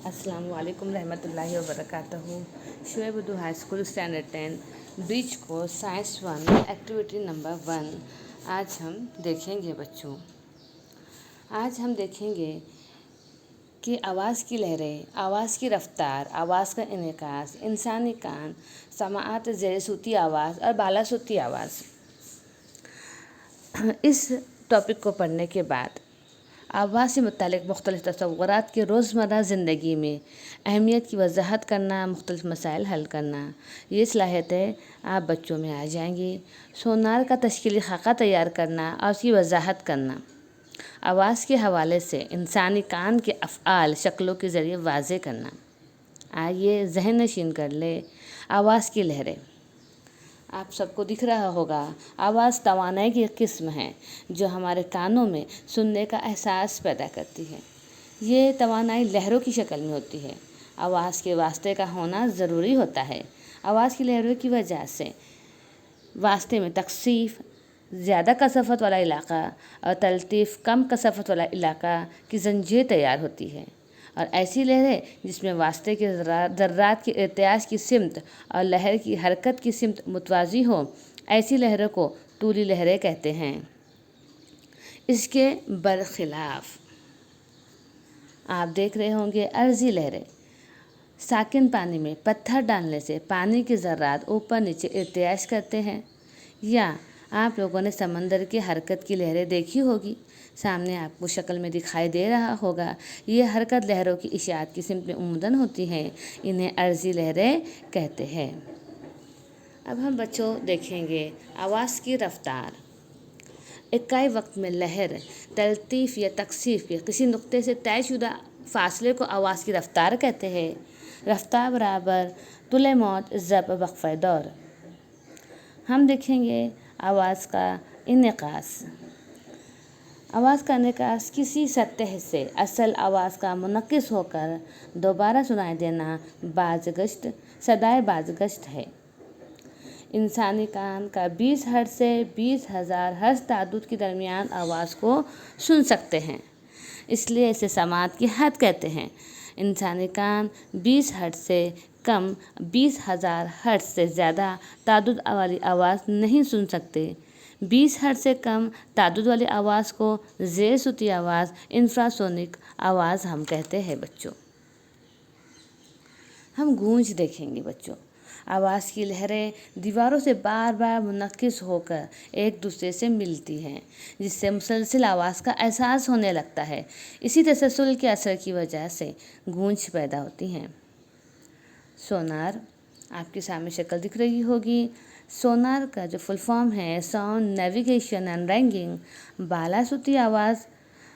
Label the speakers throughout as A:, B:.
A: अस्सलाम वालेकुम रहमतुल्लाहि व बरकातहू। Shoaib Urdu high school standard 10 bridge को साइंस 1 एक्टिविटी नंबर 1 आज हम देखेंगे बच्चों। आज हम देखेंगे कि आवाज़ की लहरें, आवाज़ की रफ्तार, आवाज़ का इन्हिकास, इंसानी कान, समाअत ज़ेर सूती आवाज़ और बाला सूती आवाज़। इस टॉपिक को पढ़ने के बाद आवाज़ से मुतालिक मुख्तलिफ़ तसव्वुरात के रोज़मर्रा ज़िंदगी में अहमियत की वजाहत करना, मुख्तलिफ़ मसाइल हल करना, ये सलाहियतें आप बच्चों में आ जाएंगी। सोनार का तश्कीली खाका तैयार करना और उसकी वजाहत करना, आवाज़ के हवाले से इंसानी कान के अफ़आल शक्लों के ज़रिए वाज़े करना। आइए ज़हन नशीन कर ले। आवाज़ की लहरें आप सबको दिख रहा होगा। आवाज़ तवानाई की किस्म है जो हमारे कानों में सुनने का एहसास पैदा करती है। ये तवानाई लहरों की शक्ल में होती है। आवाज़ के वास्ते का होना ज़रूरी होता है। आवाज़ की लहरों की वजह से वास्ते में तकसीफ ज़्यादा कसरत वाला इलाका और तलतीफ़ कम कसरत वाला इलाका की जंजीर तैयार होती है, और ऐसी लहरें जिसमें वास्ते के ज़र्रात की इर्तियाज की सिमत और लहर की हरकत की सिमत मुतवाज़ी हो, ऐसी लहरों को तूली लहरें कहते हैं। इसके बरखिलाफ आप देख रहे होंगे अर्ज़ी लहरें। साकिन पानी में पत्थर डालने से पानी के ज़र्रात ऊपर नीचे इर्तियाज करते हैं। या आप लोगों ने समंदर की हरकत की लहरें देखी होगी, सामने आपको शक्ल में दिखाई दे रहा होगा। ये हरकत लहरों की इशाअत की सिमत में उम्मदन होती हैं। इन्हें अर्ज़ी लहरें कहते हैं। अब हम बच्चों देखेंगे आवाज़ की रफ्तार। इक्काई वक्त में लहर तलतीफ़ या तकसीफ के किसी नुक्ते से तयशुदा फ़ासले को आवाज़ की रफ्तार कहते हैं। रफ्तार बराबर तुले मौत ज़ब वक़फ़े दौर। हम देखेंगे आवाज़ का इन्हिकास। आवाज़ का इन्हिकास किसी सतह से असल आवाज़ का मुनक़िस होकर दोबारा सुनाई देना बाज़गश्त सदाए बाज़गश्त है। इंसानी कान का 20 हर्ट्ज़ से 20,000 हर्ट्ज़ तादाद के दरमियान आवाज़ को सुन सकते हैं, इसलिए इसे समाअत की हद कहते हैं। इंसानी कान 20 हर्ट्ज़ से कम 20,000 हर्ट्ज़ से ज़्यादा तादाद वाली आवाज़ नहीं सुन सकते। 20 हर्ट्ज़ से कम तादाद वाली आवाज़ को ज़ेर सूती आवाज़, इंफ्रासोनिक आवाज़ हम कहते हैं बच्चों। हम गूंज देखेंगे बच्चों। आवाज़ की लहरें दीवारों से बार बार मुनक़िस होकर एक दूसरे से मिलती हैं, जिससे मुसलसल आवाज़ का एहसास होने लगता है। इसी तसलसल के असर की वजह से गूंज पैदा होती हैं। सोनार आपके सामने शक्ल दिख रही होगी। सोनार का जो फुल फॉर्म है साउंड नेविगेशन एंड रैंकिंग। बाला सूती आवाज़,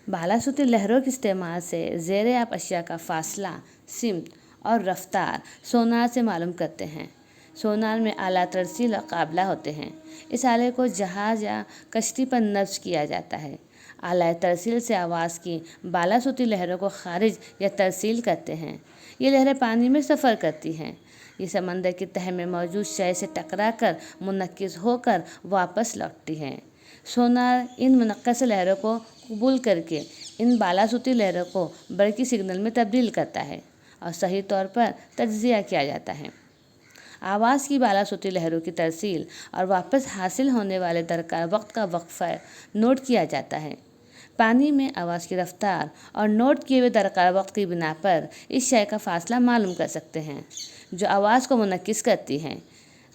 A: बाला सूती लहरों के इस्तेमाल से ज़ेरे आप अशिया का फ़ासला, सिमत और रफ्तार सोनार से मालूम करते हैं। सोनार में आला तरसील और काबला होते हैं। इस आले को जहाज़ या कश्ती पर नस्ब किया जाता है। आला तरसील से आवाज़ की बाला सूती लहरों को खारिज या तरसील करते हैं। ये लहरें पानी में सफ़र करती हैं। ये समंदर की तह में मौजूद शय से टकराकर मुनक़िस होकर वापस लौटती हैं। सोनार इन मुनक़्क़स लहरों को कबूल करके इन बाला सूती लहरों को बरक़ी सिग्नल में तब्दील करता है और सही तौर पर तज्ज़िया किया जाता है। आवाज़ की बाला सूती लहरों की तरसील और वापस हासिल होने वाले दरकार वक्त का वक्फ़ा नोट किया जाता है। पानी में आवाज़ की रफ्तार और नोट किए हुए दरकार वक्त की बिना पर इस शय का फ़ासला मालूम कर सकते हैं जो आवाज़ को मुनक़्क़िस करती हैं।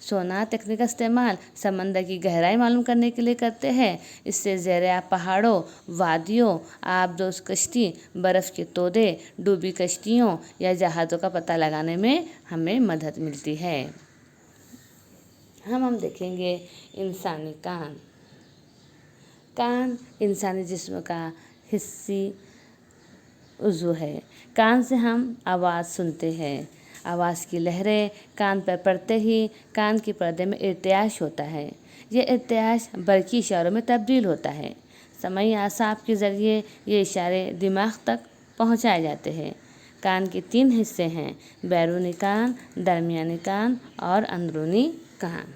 A: सोनार तकनीक का इस्तेमाल समंदर की गहराई मालूम करने के लिए करते हैं। इससे ज़ेरे आप पहाड़ों, वादियों, आबदोज़ कश्ती, बर्फ़ के तोदे, डूबी कश्तियों या जहाज़ों का पता लगाने में हमें मदद मिलती है। हम देखेंगे इंसानी कान। कान इंसानी जिस्म का हिस्सी उज़्व है। कान से हम आवाज़ सुनते हैं। आवाज़ की लहरें कान पर पड़ते ही कान के पर्दे में इर्तियाज होता है। ये इर्तियाज बरक़ी इशारों में तब्दील होता है। समई आसाब के ज़रिए ये इशारे दिमाग तक पहुँचाए जाते हैं। कान के 3 हिस्से हैं: बैरूनी कान, दरमियानी कान और अंदरूनी कान।